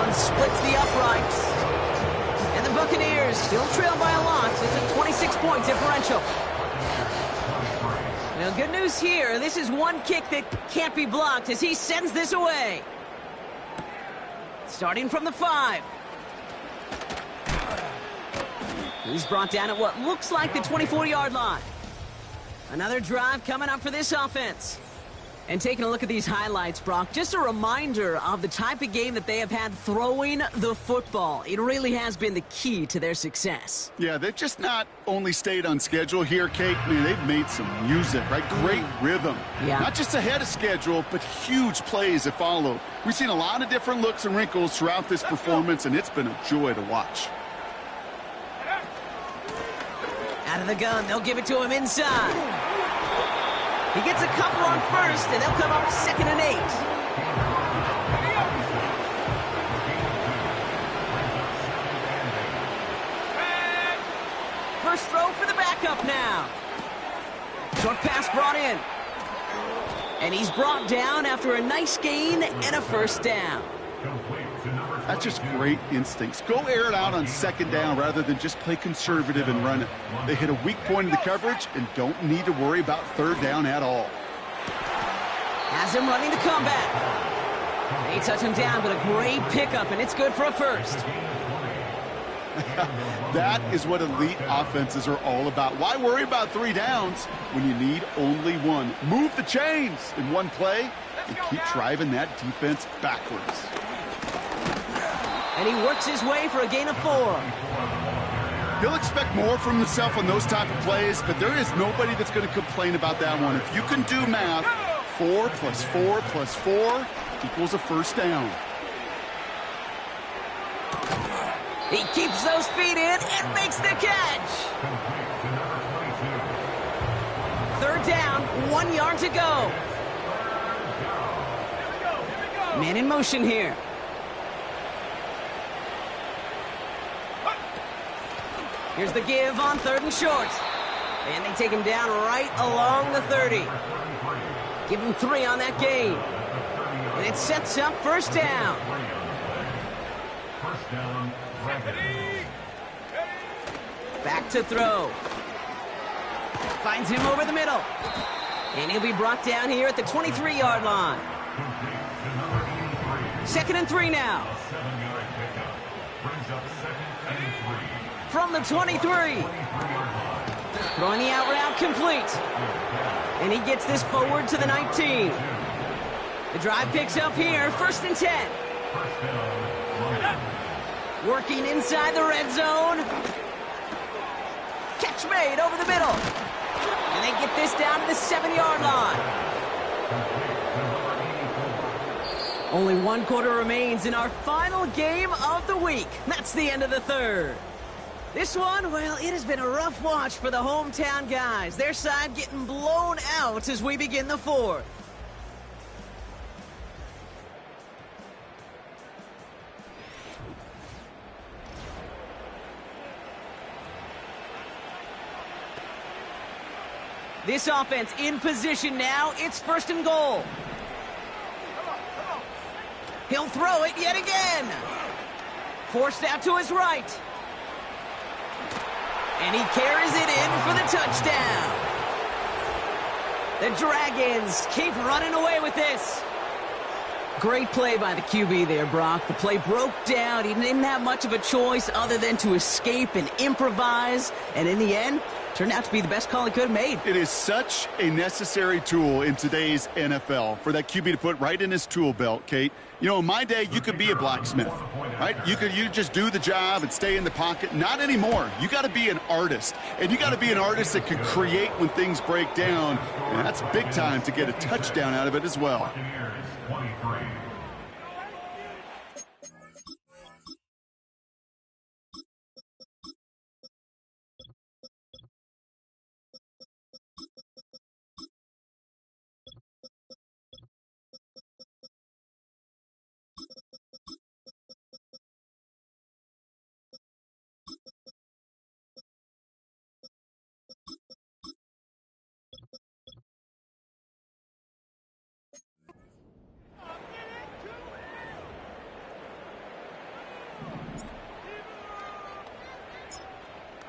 Splits the uprights. And the Buccaneers still trail by a lot. It's a 26-point differential. Now, good news here. This is one kick that can't be blocked as he sends this away. Starting from the 5. He's brought down at what looks like the 24-yard line. Another drive coming up for this offense. And taking a look at these highlights, Brock, just a reminder of the type of game that they have had throwing the football. It really has been the key to their success. Yeah, they've just not only stayed on schedule here, Kate. I mean, they've made some music, right? Great rhythm. Yeah. Not just ahead of schedule, but huge plays that follow. We've seen a lot of different looks and wrinkles throughout this performance, and it's been a joy to watch. Out of the gun, they'll give it to him inside. He gets a couple on first, and they'll come up 2nd and 8. First throw for the backup now. Short pass brought in. And he's brought down after a nice gain and a 1st down. That's just great instincts. Go air it out on second down rather than just play conservative and run it. They hit a weak point in the coverage and don't need to worry about third down at all. Has him running the comeback. They touch him down, but a great pickup, and it's good for a first. That is what elite offenses are all about. Why worry about 3 downs when you need only one? Move the chains in one play and keep driving that defense backwards. And he works his way for a gain of 4. He'll expect more from himself on those type of plays, but there is nobody that's going to complain about that one. If you can do math, 4 plus 4 plus 4 equals a first down. He keeps those feet in and makes the catch. Third down, 1 yard to go. Man in motion here. Here's the give on 3rd and short. And they take him down right along the 30. Give him 3 on that gain. And it sets up first down. Back to throw. Finds him over the middle. And he'll be brought down here at the 23-yard line. 2nd and 3 now. From the 23. Throwing the out route complete. And he gets this forward to the 19. The drive picks up here, 1st and 10. Working inside the red zone. Catch made over the middle. And they get this down to the 7-yard line. Only 1 quarter remains in our final game of the week. That's the end of the 3rd. This one, well, it has been a rough watch for the hometown guys. Their side getting blown out as we begin the 4th. This offense in position now. It's 1st and goal. He'll throw it yet again. Forced out to his right. And he carries it in for the touchdown. The Dragons keep running away with this. Great play by the QB there, Brock. The play broke down. He didn't have much of a choice other than to escape and improvise. And in the end, turned out to be the best call he could have made. It is such a necessary tool in today's NFL for that QB to put right in his tool belt, Kate. You know, in my day, you could be a blacksmith, right? You just do the job and stay in the pocket. Not anymore. You got to be an artist, and you got to be an artist that can create when things break down. And that's big time to get a touchdown out of it as well.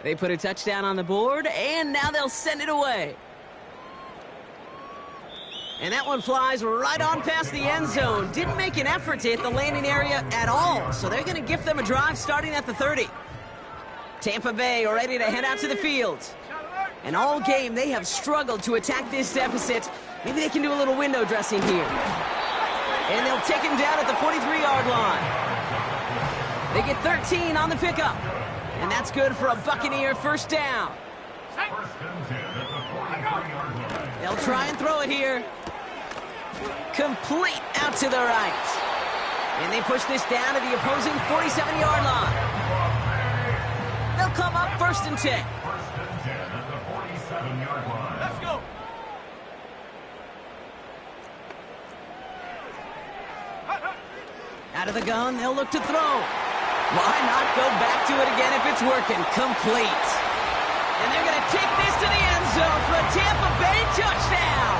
They put a touchdown on the board, and now they'll send it away. And that one flies right on past the end zone. Didn't make an effort to hit the landing area at all, so they're going to gift them a drive starting at the 30. Tampa Bay are ready to head out to the field. And all game, they have struggled to attack this deficit. Maybe they can do a little window dressing here. And they'll take him down at the 43-yard line. They get 13 on the pickup. And that's good for a Buccaneer first down. They'll try and throw it here. Complete out to the right. And they push this down to the opposing 47-yard line. They'll come up 1st and 10. Let's go. Out of the gun, they'll look to throw. Why not go back to it again if it's working? Complete. And they're going to take this to the end zone for a Tampa Bay touchdown.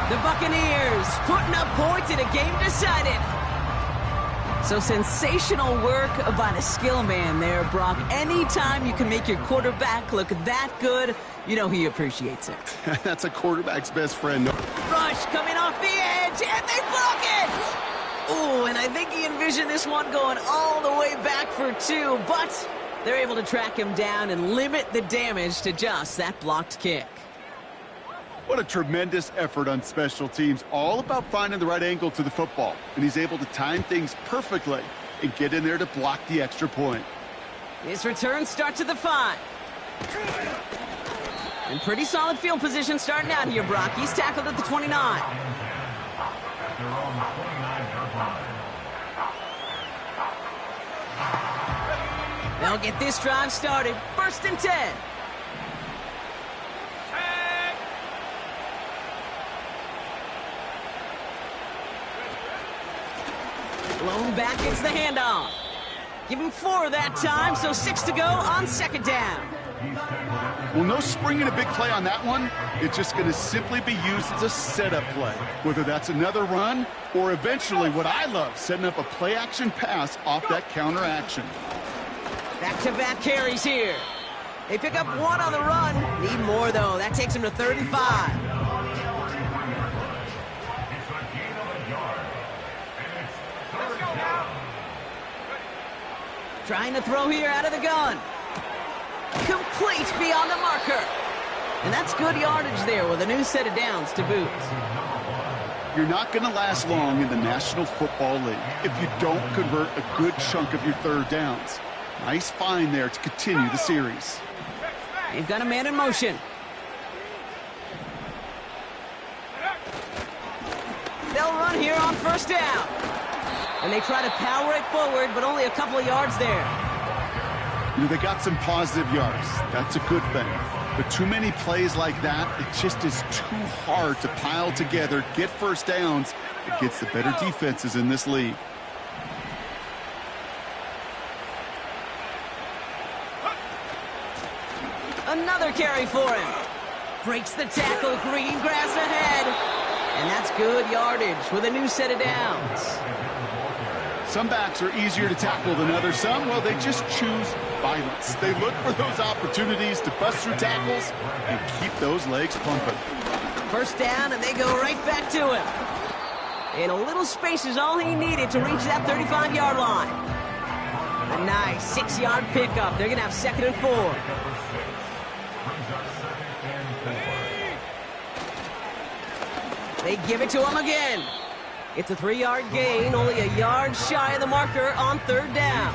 The Buccaneers putting up points in a game decided. So sensational work by the skill man there, Brock. Anytime you can make your quarterback look that good, you know he appreciates it. That's a quarterback's best friend. Rush coming off the edge, and they block it! Ooh, and I think he envisioned this one going all the way back for 2, but they're able to track him down and limit the damage to just that blocked kick. What a tremendous effort on special teams, all about finding the right angle to the football. And he's able to time things perfectly and get in there to block the extra point. His return starts at the 5. And pretty solid field position starting out here, Brock. He's tackled at the 29. They'll get this drive started. 1st and 10. Blown back, gets the handoff. Give him 4 that time, so 6 to go on 2nd down. Well, no springing a big play on that one. It's just going to simply be used as a setup play, whether that's another run or eventually what I love, setting up a play-action pass off that counter action. Back-to-back carries here. They pick up 1 on the run. Need more, though. That takes him to 3rd and 5. Trying to throw here out of the gun. Complete beyond the marker. And that's good yardage there with a new set of downs to boot. You're not going to last long in the National Football League if you don't convert a good chunk of your 3rd downs. Nice find there to continue the series. They've got a man in motion. They'll run here on 1st down. And they try to power it forward, but only a couple of yards there. You know, they got some positive yards. That's a good thing. But too many plays like that, it just is too hard to pile together, get 1st downs against the better defenses in this league. Another carry for him. Breaks the tackle, green grass ahead. And that's good yardage with a new set of downs. Some backs are easier to tackle than others. Some, well, they just choose violence. They look for those opportunities to bust through tackles and keep those legs pumping. 1st down, and they go right back to him. And a little space is all he needed to reach that 35-yard line. A nice 6-yard pickup. They're going to have 2nd and 4. They give it to him again. It's a 3-yard gain, only a yard shy of the marker on 3rd down.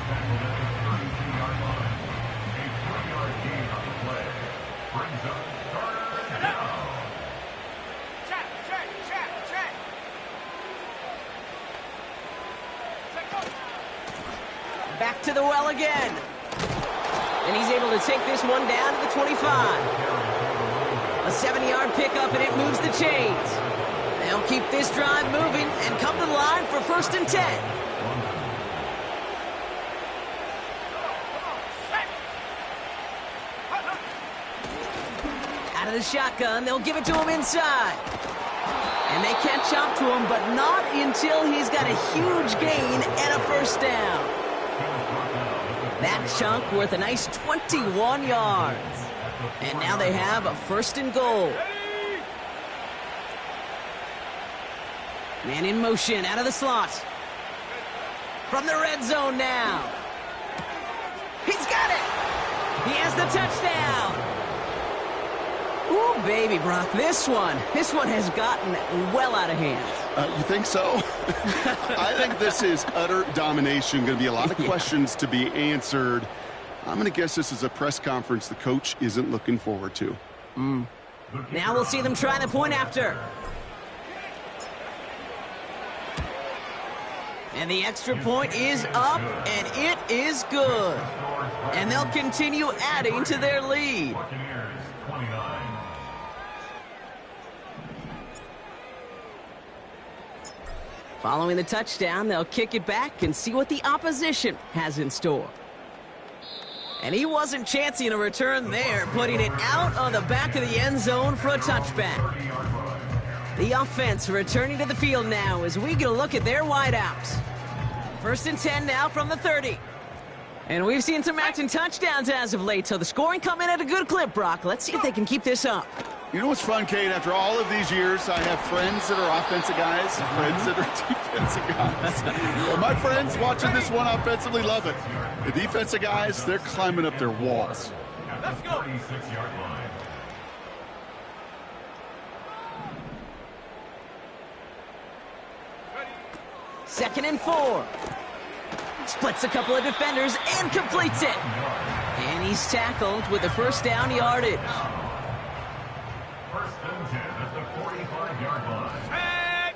Back to the well again. And he's able to take this one down to the 25. A 7-yard pickup, and it moves the chains. They'll keep this drive moving and come to the line for 1st and 10. Out of the shotgun, they'll give it to him inside. And they catch up to him, but not until he's got a huge gain and a 1st down. That chunk worth a nice 21 yards. And now they have a 1st and goal. Man in motion, out of the slot. From the red zone now. He's got it! He has the touchdown! Ooh, baby, Brock, this one has gotten well out of hand. You think so? I think this is utter domination. Going to be a lot of questions to be answered. I'm going to guess this is a press conference the coach isn't looking forward to. Now we'll see them try the point after. And the extra point is up, and it is good. And they'll continue adding to their lead. Following the touchdown, they'll kick it back and see what the opposition has in store. And he wasn't chancing a return there, putting it out on the back of the end zone for a touchback. The offense returning to the field now as we get a look at their wideouts. First and 10 now from the 30. And we've seen some matching touchdowns as of late, so the scoring coming at a good clip, Brock. Let's see if they can keep this up. You know what's fun, Kate? After all of these years, I have friends that are offensive guys, friends that are defensive guys. Well, my friends watching this one offensively love it. The defensive guys, they're climbing up their walls. Let's go. 36-yard line. Second and 4. Splits a couple of defenders and completes it. And he's tackled with the first down yardage. First and 10 at the 45-yard line.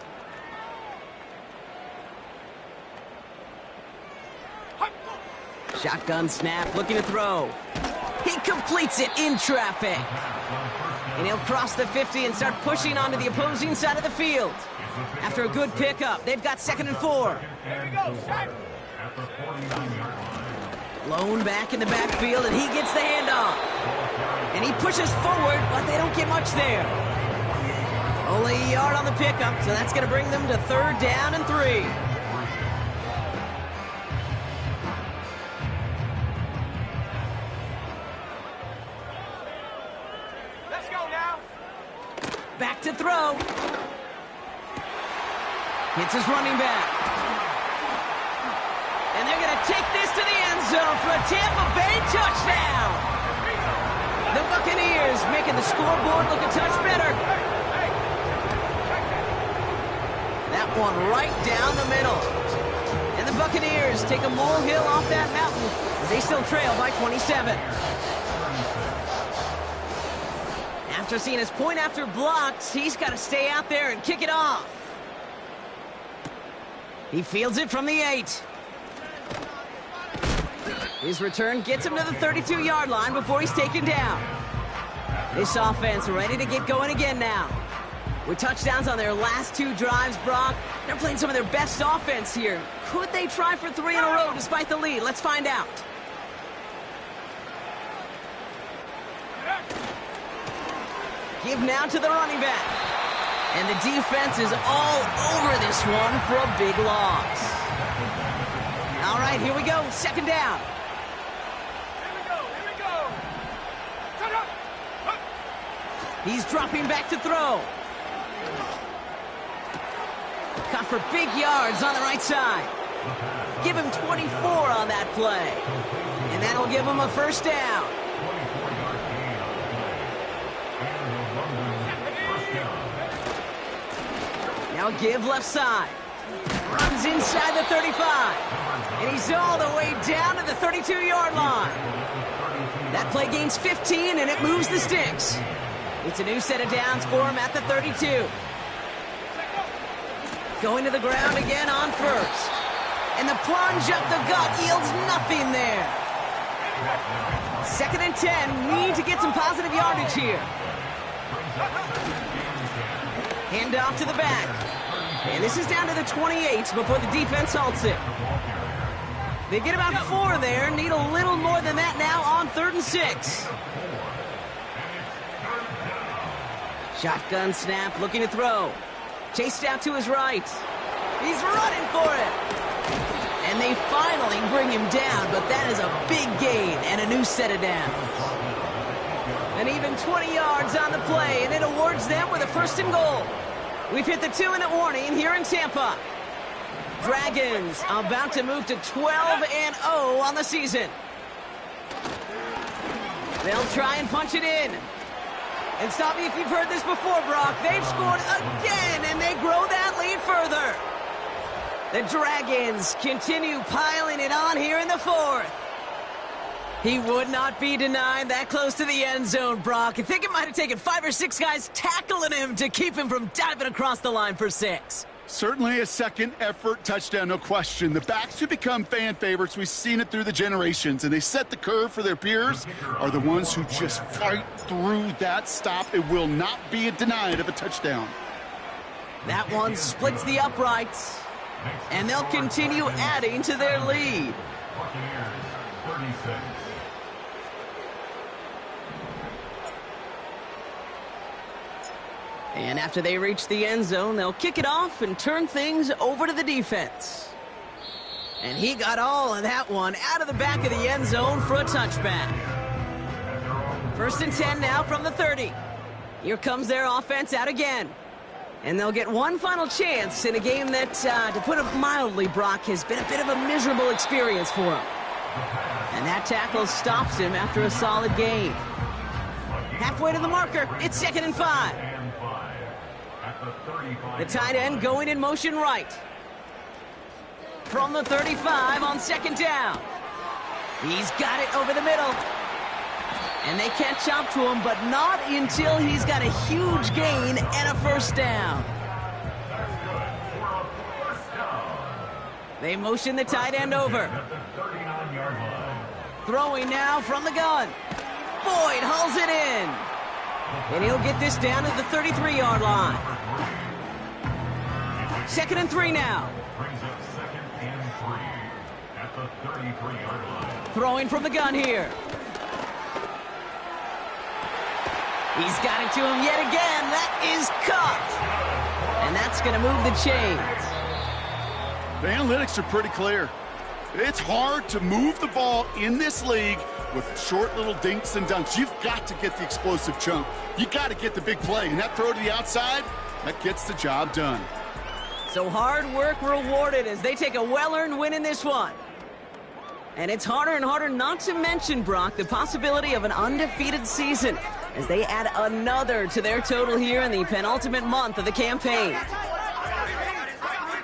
Shotgun snap, looking to throw. He completes it in traffic. And he'll cross the 50 and start pushing onto the opposing side of the field. After a good pickup, they've got second and 4. Here we go, Shaq. At the 49-yard line. Blown back in the backfield, and he gets the handoff. And he pushes forward, but they don't get much there. Only a yard on the pickup, so that's going to bring them to third down and 3. Let's go now. Back to throw. Hits his running back. And they're going to take this to the end zone for a Tampa Bay touchdown. The Buccaneers making the scoreboard look a touch better. That one right down the middle. And the Buccaneers take a molehill off that mountain as they still trail by 27. After seeing his point after blocks, he's got to stay out there and kick it off. He fields it from the 8. His return gets him to the 32-yard line before he's taken down. This offense ready to get going again now. With touchdowns on their last 2 drives, Brock, they're playing some of their best offense here. Could they try for 3 in a row despite the lead? Let's find out. Give now to the running back. And the defense is all over this one for a big loss. All right, here we go. Second down. Here we go. Turn up. He's dropping back to throw. Caught for big yards on the right side. Give him 24 on that play. And that'll give him a first down. Now give left side. Runs inside the 35. And he's all the way down to the 32-yard line. That play gains 15, and it moves the sticks. It's a new set of downs for him at the 32. Going to the ground again on first. And the plunge up the gut yields nothing there. Second and 10. Need to get some positive yardage here. Hand off to the back. And this is down to the 28 before the defense halts it. They get about 4 there. Need a little more than that now on 3rd and 6. Shotgun snap, looking to throw. Chased out to his right. He's running for it. And they finally bring him down, but that is a big gain and a new set of downs. And even 20 yards on the play, and it awards them with a 1st and goal. We've hit the 2-minute warning here in Tampa. Dragons about to move to 12-0 on the season. They'll try and punch it in. And stop me if you've heard this before, Brock. They've scored again, and they grow that lead further. The Dragons continue piling it on here in the 4th. He would not be denied that close to the end zone, Brock. I think it might have taken 5 or 6 guys tackling him to keep him from diving across the line for 6. Certainly a second effort touchdown, no question. The backs who become fan favorites, we've seen it through the generations, and they set the curve for their peers, are the ones who just fight through that stop. It will not be denied of a touchdown. That one splits the uprights, and they'll continue adding to their lead. Buccaneers, 36. And after they reach the end zone, they'll kick it off and turn things over to the defense. And he got all of that one out of the back of the end zone for a touchback. 1st and 10 now from the 30. Here comes their offense out again. And they'll get one final chance in a game that, to put it mildly, Brock, has been a bit of a miserable experience for him. And that tackle stops him after a solid gain. Halfway to the marker, it's 2nd and 5. The tight end going in motion right. From the 35 on 2nd down. He's got it over the middle. And they catch up to him, but not until he's got a huge gain and a 1st down. They motion the tight end over. Throwing now from the gun. Boyd hauls it in. And he'll get this down at the 33-yard line. 2nd and 3 now. Throwing from the gun here. He's got it to him yet again. That is caught. And that's going to move the chains. The analytics are pretty clear. It's hard to move the ball in this league with short little dinks and dunks. You've got to get the explosive chunk. You got to get the big play. And that throw to the outside, that gets the job done. So hard work rewarded as they take a well-earned win in this one. And it's harder and harder not to mention, Brock, the possibility of an undefeated season as they add another to their total here in the penultimate month of the campaign.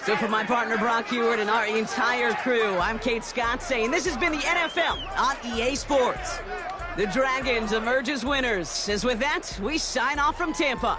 So for my partner Brock Hewitt and our entire crew, I'm Kate Scott saying this has been the NFL on EA Sports. The Dragons emerge as winners. As with that, we sign off from Tampa.